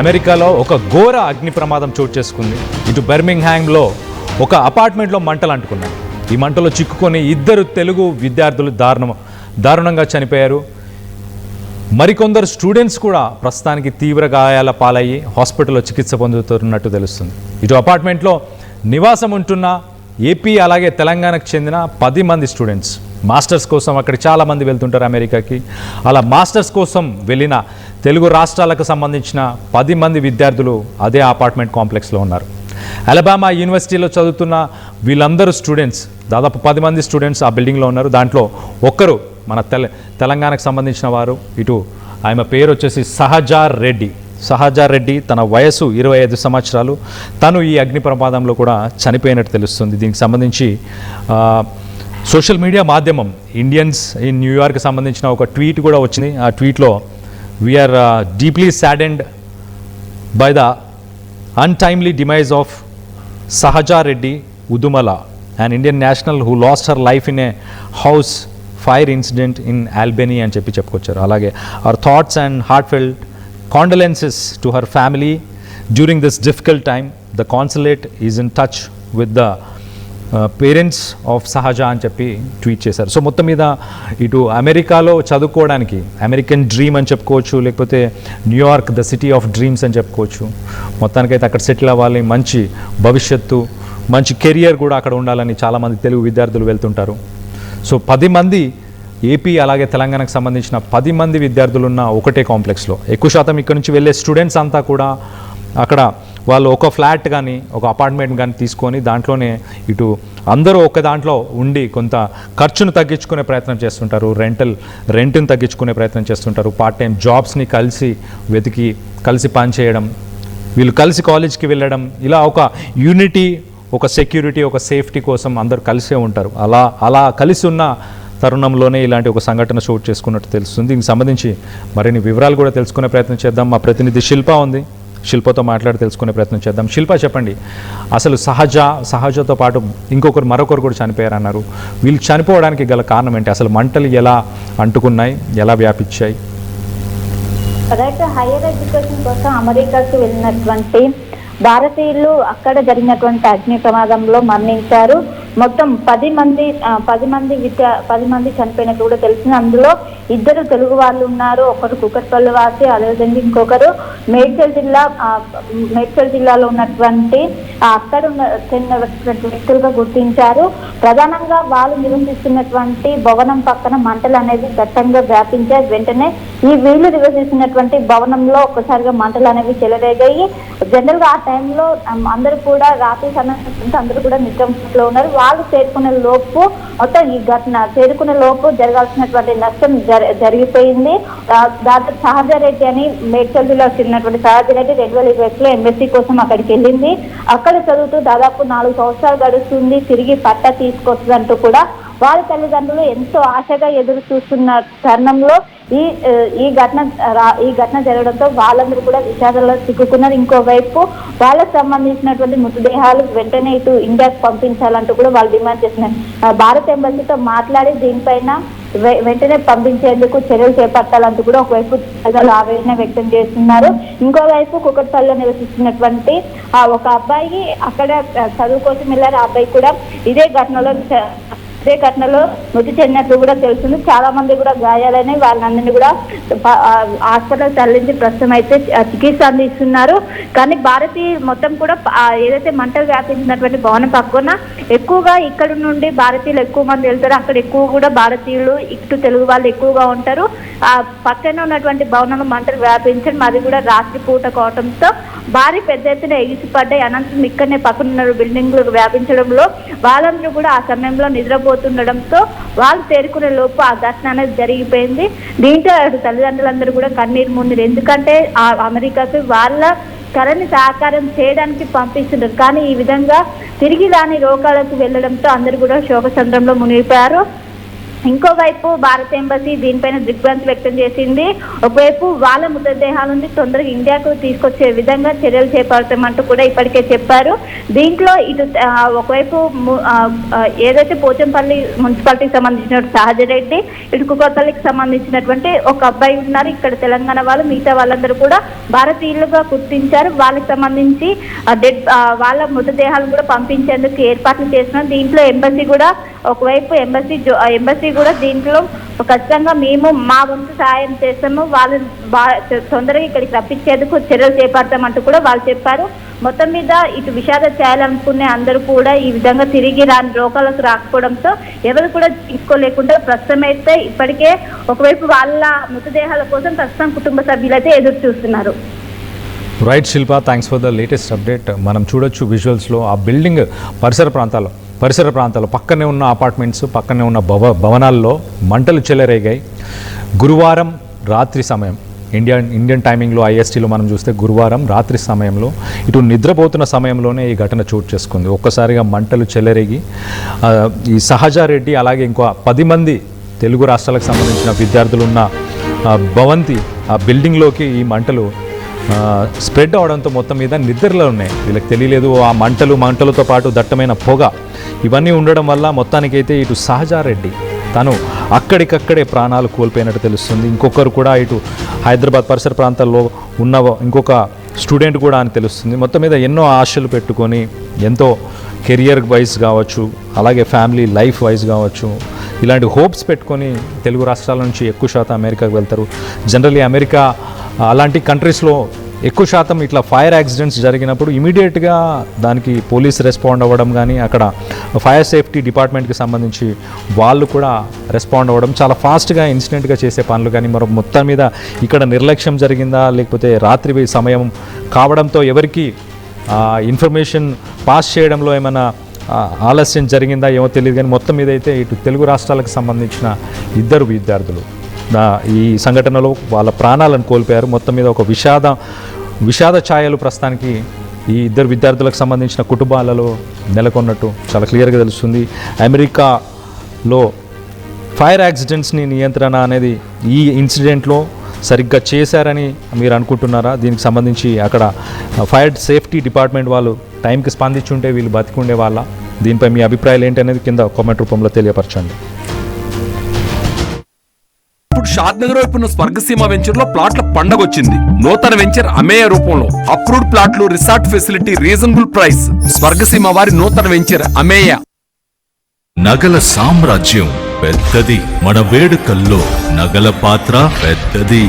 అమెరికాలో ఒక ఘోర అగ్ని ప్రమాదం చోటు చేసుకుంది. ఇటు బర్మింగ్హామ్లో ఒక అపార్ట్మెంట్లో మంటలు అంటుకున్నాయి. ఈ మంటలో చిక్కుకొని 2 తెలుగు విద్యార్థులు దారుణంగా చనిపోయారు. మరికొందరు స్టూడెంట్స్ కూడా ప్రస్తుతానికి తీవ్ర గాయాల పాలయ్యి హాస్పిటల్లో చికిత్స పొందుతున్నట్టు తెలుస్తుంది. ఇటు అపార్ట్మెంట్లో నివాసం ఉంటున్న ఏపీ అలాగే తెలంగాణకు చెందిన 10 మంది స్టూడెంట్స్ మాస్టర్స్ కోసం అక్కడికి చాలామంది వెళ్తుంటారు అమెరికాకి. అలా మాస్టర్స్ కోసం వెళ్ళిన తెలుగు రాష్ట్రాలకు సంబంధించిన 10 మంది విద్యార్థులు అదే అపార్ట్మెంట్ కాంప్లెక్స్లో ఉన్నారు. అలబామా యూనివర్సిటీలో చదువుతున్న వీళ్ళందరూ స్టూడెంట్స్, దాదాపు 10 మంది స్టూడెంట్స్ ఆ బిల్డింగ్లో ఉన్నారు. దాంట్లో ఒక్కరు మన తెలంగాణకు సంబంధించిన వారు. ఇటు ఆమె పేరు వచ్చేసి సహజార్ రెడ్డి. తన వయసు 25 సంవత్సరాలు. తను ఈ అగ్ని ప్రమాదంలో కూడా చనిపోయినట్టు తెలుస్తుంది. దీనికి సంబంధించి సోషల్ మీడియా మాధ్యమం ఇండియన్స్ ఇన్ న్యూయార్క్ సంబంధించిన ఒక ట్వీట్ కూడా వచ్చింది. ఆ ట్వీట్లో we are deeply saddened by the untimely demise of Sahaja Reddy Udumala, an Indian national who lost her life in a house fire incident in Albany అని చెప్పుకొచ్చారు. అలాగే our thoughts and heartfelt condolences to her family during this difficult time. The consulate is in touch with the parents of సహజ అని చెప్పి tweet చేశారు. So మొత్తం మీద ఇటు అమెరికాలో చదువుకోవడానికి అమెరికన్ డ్రీమ్ అని చెప్పుకోవచ్చు, లేకపోతే New York the city of dreams అని చెప్పుకోవచ్చు. మొత్తానికైతే అక్కడ సెటిల్ అవ్వాలి, మంచి భవిష్యత్తు, మంచి కెరియర్ కూడా అక్కడ ఉండాలని చాలామంది తెలుగు విద్యార్థులు వెళ్తుంటారు. సో 10 మంది ఏపీ అలాగే తెలంగాణకు సంబంధించిన 10 మంది విద్యార్థులు ఉన్న ఒకటే కాంప్లెక్స్లో. ఎక్కువ శాతం ఇక్కడ నుంచి వెళ్ళే స్టూడెంట్స్ అంతా కూడా అక్కడ వాళ్ళు ఒక ఫ్లాట్ కానీ ఒక అపార్ట్మెంట్ కానీ తీసుకొని దాంట్లోనే ఇటు అందరూ ఒక దాంట్లో ఉండి కొంత ఖర్చును తగ్గించుకునే ప్రయత్నం చేస్తుంటారు, రెంట్ని తగ్గించుకునే ప్రయత్నం చేస్తుంటారు. పార్ట్ టైం జాబ్స్ని కలిసి పనిచేయడం, వీళ్ళు కలిసి కాలేజ్కి వెళ్ళడం, ఇలా ఒక యూనిటీ, ఒక సెక్యూరిటీ, ఒక సేఫ్టీ కోసం అందరూ కలిసే ఉంటారు. అలా కలిసి ఉన్న తరుణంలోనే ఇలాంటి ఒక సంఘటన చోటు చేసుకున్నట్టు తెలుస్తుంది. దీనికి సంబంధించి మరిన్ని వివరాలు కూడా తెలుసుకునే ప్రయత్నం చేద్దాం. మా ప్రతినిధి శిల్ప ఉంది, శిల్పతో మాట్లాడి తెలుసుకునే ప్రయత్నం చేద్దాం. శిల్ప, చెప్పండి, అసలు సహజతో పాటు మరొకరు కూడా చనిపోయారన్నారు. వీళ్ళు చనిపోవడానికి గల కారణం ఏంటి? అసలు మంటలు ఎలా అంటుకున్నాయి, ఎలా వ్యాపించాయి? హైయర్ ఎడ్యుకేషన్ కోసం అమెరికాకు వెళ్ళినటువంటి భారతీయులు అక్కడ జరిగినటువంటి అగ్ని ప్రమాదంలో మరణించారు. మొత్తం 10 మంది చనిపోయినట్టు కూడా తెలిసింది. అందులో 2 తెలుగు వాళ్ళు ఉన్నారు. ఒకరు కుకట్పల్లి వాసి, అదేవిధంగా ఇంకొకరు మేడ్చల్ జిల్లాలో ఉన్నటువంటి అక్కడ చెందినటువంటి వ్యక్తులుగా గుర్తించారు. ప్రధానంగా వాళ్ళు నివసిస్తున్నటువంటి భవనం పక్కన మంటలు అనేది దట్టంగా వ్యాపించాయి. వెంటనే ఈ వీళ్ళు నివసిస్తున్నటువంటి భవనంలో ఒక్కసారిగా మంటలు అనేవి చెలరేగాయి. జనరల్ గా ఆ టైంలో అందరూ కూడా రాత్రి సమయం అందరూ కూడా నిద్రలో ఉన్నారు. వాళ్ళు చేరుకునే లోపు జరగాల్సినటువంటి నష్టం జరిగిపోయింది. దాంతో సహజారెడ్డి అని మేడ్చల్ జిల్లాకు చెందినటువంటి సహజారెడ్డి 2020లో ఎంఎస్సీ కోసం అక్కడికి వెళ్ళింది. అక్కడ చదువుతూ దాదాపు 4 సంవత్సరాలు గడుస్తుంది. తిరిగి పట్టా తీసుకొస్తుందంటూ కూడా వాళ్ళ తల్లిదండ్రులు ఎంతో ఆశగా ఎదురు చూస్తున్న తరుణంలో ఈ ఘటన జరగడంతో వాళ్ళందరూ కూడా విషాదంలో చిక్కుకున్నారు. ఇంకోవైపు వాళ్ళకు సంబంధించినటువంటి మృతదేహాలు వెంటనే ఇటు ఇండియాకు పంపించాలంటూ కూడా వాళ్ళు డిమాండ్ చేస్తున్నారు. భారత ఎంబసీతో మాట్లాడి దీనిపైన వెంటనే పంపించేందుకు చర్యలు చేపట్టాలంటూ కూడా ఒకవైపు ఆవేదన వ్యక్తం చేస్తున్నారు. ఇంకోవైపు కుకట్పల్లిలో నివసిస్తున్నటువంటి ఒక అబ్బాయి అక్కడ చదువు కోసం వెళ్ళారు. ఆ అబ్బాయి కూడా ఇదే ఘటనలో మృతి చెందినట్లు కూడా తెలుస్తుంది. చాలా మంది కూడా గాయాలైనవి. వాళ్ళందరినీ కూడా హాస్పిటల్ తరలించి ప్రస్తుతం అయితే చికిత్స అందిస్తున్నారు. కానీ భారతీయ మొత్తం కూడా ఏదైతే మంటలు వ్యాపించినటువంటి భవనం పక్కన ఎక్కువగా ఇక్కడ నుండి భారతీయులు ఎక్కువ మంది వెళ్తారు. అక్కడ ఎక్కువ కూడా భారతీయులు, ఇటు తెలుగు వాళ్ళు ఎక్కువగా ఉంటారు. ఆ పక్కన ఉన్నటువంటి భవనంలో మంటలు వ్యాపించడం, అది కూడా రాత్రి పూట కావడంతో భారీ పెద్ద ఎత్తున ఎగిసిపడ్డాయి. అనంతరం ఇక్కడనే పక్కన బిల్డింగ్లు వ్యాపించడంలో వాళ్ళందరూ కూడా ఆ సమయంలో నిద్రపోతుండడంతో వాళ్ళు తేరుకునే లోపు ఆ ఘటన అనేది జరిగిపోయింది. దీంతో తల్లిదండ్రులందరూ కూడా కన్నీరు మున్నీరు. ఎందుకంటే ఆ అమెరికాకు వాళ్ళ కళని సహకారం చేయడానికి పంపిస్తున్నారు. కానీ ఈ విధంగా తిరిగి రాని రోగాలకు వెళ్ళడంతో అందరూ కూడా శోకచంద్రంలో మునిగిపోయారు. ఇంకోవైపు భారత ఎంబసీ దీనిపైన దిగ్భ్రాంతి వ్యక్తం చేసింది. ఒకవైపు వాళ్ళ మృతదేహాలను తొందరగా ఇండియాకు తీసుకొచ్చే విధంగా చర్యలు చేపడతామంటూ కూడా ఇప్పటికే చెప్పారు. దీంట్లో ఇటు ఒకవైపు ఏదైతే పోచంపల్లి మున్సిపాలిటీకి సంబంధించిన సహజరెడ్డి, ఇటు కుకట్పల్లికి సంబంధించినటువంటి ఒక అబ్బాయి ఉన్నారు. ఇక్కడ తెలంగాణ వాళ్ళు, మిగతా వాళ్ళందరూ కూడా భారతీయులుగా గుర్తించారు. వాళ్ళకి సంబంధించి వాళ్ళ మృతదేహాలను కూడా పంపించేందుకు ఏర్పాట్లు చేస్తున్నారు. దీంట్లో ఎంబసీ కూడా ఒకవైపు ఎంబసీ కూడా దీంట్లో ఖచ్చితంగా మేము మా వంతు సాయం చేస్తాము, వాళ్ళని తొందరగా ఇక్కడికి రప్పించేందుకు చర్యలు చేపడతామంటూ కూడా వాళ్ళు చెప్పారు. మొత్తం మీద ఇటు విషాదం చేయాలనుకునే అందరూ కూడా ఈ విధంగా తిరిగి రాని రోగాలకు రాకపోవడంతో ఎవరు కూడా తీసుకోలేకుండా ప్రస్తుతం అయితే ఇప్పటికే ఒకవైపు వాళ్ళ మృతదేహాల కోసం ప్రస్తుతం కుటుంబ సభ్యులైతే ఎదురు చూస్తున్నారు. Right Shilpa, thanks for the latest update. మనం చూడొచ్చు విజువల్స్లో ఆ బిల్డింగ్ పరిసర ప్రాంతాల్లో పక్కనే ఉన్న అపార్ట్మెంట్స్, పక్కనే ఉన్న భవనాల్లో మంటలు చెలరేగాయి. గురువారం రాత్రి సమయం, ఇండియన్ టైమింగ్లో ఐఎస్టీలో మనం చూస్తే గురువారం రాత్రి సమయంలో ఇటు నిద్రపోతున్న సమయంలోనే ఈ ఘటన చోటు చేసుకుంది. ఒక్కసారిగా మంటలు చెలరేగి ఈ సహజారెడ్డి అలాగే ఇంకో 10 మంది తెలుగు రాష్ట్రాలకు సంబంధించిన విద్యార్థులు ఉన్న భవంతి ఆ బిల్డింగ్లోకి ఈ మంటలు స్ప్రెడ్ అవడంతో మొత్తం మీద నిద్రలో ఉన్నాయి. వీళ్ళకి తెలియలేదు. ఆ మంటలతో పాటు దట్టమైన పొగ ఇవన్నీ ఉండడం వల్ల మొత్తానికైతే ఇటు సహజారెడ్డి తను అక్కడికక్కడే ప్రాణాలు కోల్పోయినట్టు తెలుస్తుంది. ఇంకొకరు కూడా ఇటు హైదరాబాద్ పరిసర ప్రాంతాల్లో ఉన్న ఇంకొక స్టూడెంట్ కూడా అని తెలుస్తుంది. మొత్తం మీద ఎన్నో ఆశలు పెట్టుకొని ఎంతో కెరియర్ వైజ్ కావచ్చు, అలాగే ఫ్యామిలీ లైఫ్ వైజ్ కావచ్చు, ఇలాంటి హోప్స్ పెట్టుకొని తెలుగు రాష్ట్రాల నుంచి ఎక్కువ శాతం అమెరికాకు వెళ్తారు. జనరల్లీ అమెరికా అలాంటి కంట్రీస్లో ఎక్కువ శాతం ఇట్లా ఫైర్ యాక్సిడెంట్స్ జరిగినప్పుడు ఇమీడియట్గా దానికి పోలీస్ రెస్పాండ్ అవ్వడం కానీ, అక్కడ ఫైర్ సేఫ్టీ డిపార్ట్మెంట్కి సంబంధించి వాళ్ళు కూడా రెస్పాండ్ అవ్వడం, చాలా ఫాస్ట్గా ఇన్సిడెంట్గా చేసే పనులు కానీ, మరో మొత్తం మీద ఇక్కడ నిర్లక్ష్యం జరిగిందా లేకపోతే రాత్రి సమయం కావడంతో ఎవరికి ఇన్ఫర్మేషన్ పాస్ చేయడంలో ఏమైనా ఆలస్యం జరిగిందా ఏమో తెలియదు. కానీ మొత్తం మీద అయితే ఇటు తెలుగు రాష్ట్రాలకు సంబంధించిన 2 విద్యార్థులు ఈ సంఘటనలో వాళ్ళ ప్రాణాలను కోల్పోయారు. మొత్తం మీద ఒక విషాద ఛాయలు ప్రస్తుతానికి ఈ 2 విద్యార్థులకు సంబంధించిన కుటుంబాలలో నెలకొన్నట్టు చాలా క్లియర్గా తెలుస్తుంది. అమెరికాలో ఫైర్ యాక్సిడెంట్స్ని నియంత్రణ అనేది ఈ ఇన్సిడెంట్లో సరిగ్గా చేశారని మీరు అనుకుంటున్నారా? దీనికి సంబంధించి అక్కడ ఫైర్ సేఫ్టీ డిపార్ట్మెంట్ వాళ్ళు టైంకి స్పందించి ఉంటే వీళ్ళు బతికుండే వాళ్ళ? దీనిపై మీ అభిప్రాయాలు ఏంటి అనేది కింద కామెంట్ రూపంలో తెలియపరచండి. ఇప్పుడు షాద్నగర్ వైపు ఉన్న స్వర్గసీమ వెంచర్ లో ప్లాట్ల పండగ వచ్చింది. నూతన వెంచర్ అమేయ రూపంలో అప్రూవ్డ్ ప్లాట్లు, resort facility, reasonable price. Swargaseema వారి నూతన వెంచర్ అమేయ. నగల సామ్రాజ్యం పెద్దది, మన వేడుకల్లో నగల పాత్ర పెద్దది.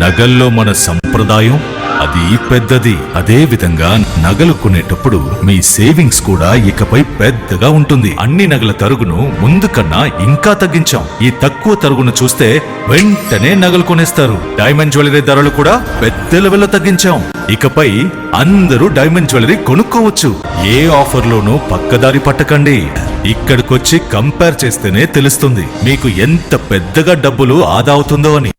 నగల్లో మన సంప్రదాయం అది పెద్దది. అదే విధంగా నగలు కొనేటప్పుడు మీ సేవింగ్స్ కూడా ఇకపై పెద్దగా ఉంటుంది. అన్ని నగల తరుగును ముందు కన్నా ఇంకా తగ్గించాం. ఈ తక్కువ తరుగును చూస్తే వెంటనే నగలు కొనేస్తారు. డైమండ్ జ్యువెలరీ ధరలు కూడా పెద్ద లెవెల్లో తగ్గించాం. ఇకపై అందరూ డైమండ్ జ్యువెలరీ కొనుక్కోవచ్చు. ఏ ఆఫర్లోనూ పక్కదారి పట్టకండి. ఇక్కడికొచ్చి కంపేర్ చేస్తేనే తెలుస్తుంది మీకు ఎంత పెద్దగా డబ్బులు ఆదా అవుతుందో అని.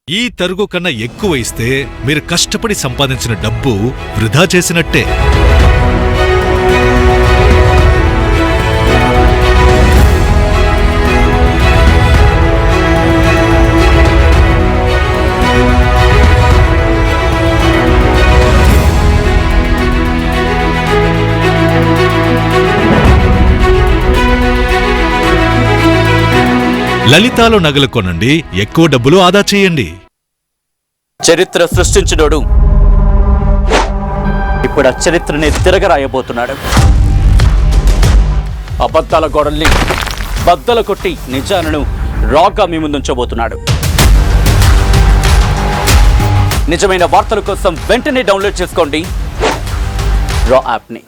ఈ తరుగు కన్నా ఎక్కువ ఇస్తే మీరు కష్టపడి సంపాదించిన డబ్బు వృధా చేసినట్టే. లలితాలో నగలు కొనండి, ఎక్కువ డబ్బులు ఆదా చేయండి. చరిత్ర సృష్టించినోడు ఇప్పుడు ఆ చరిత్రని తిరగరాయబోతున్నాడు. అబద్ధాల గోడల్ని బద్దలు కొట్టి నిజాలను రాగా మీ ముందుంచబోతున్నాడు. నిజమైన వార్తల కోసం వెంటనే డౌన్లోడ్ చేసుకోండి రా యాప్ని.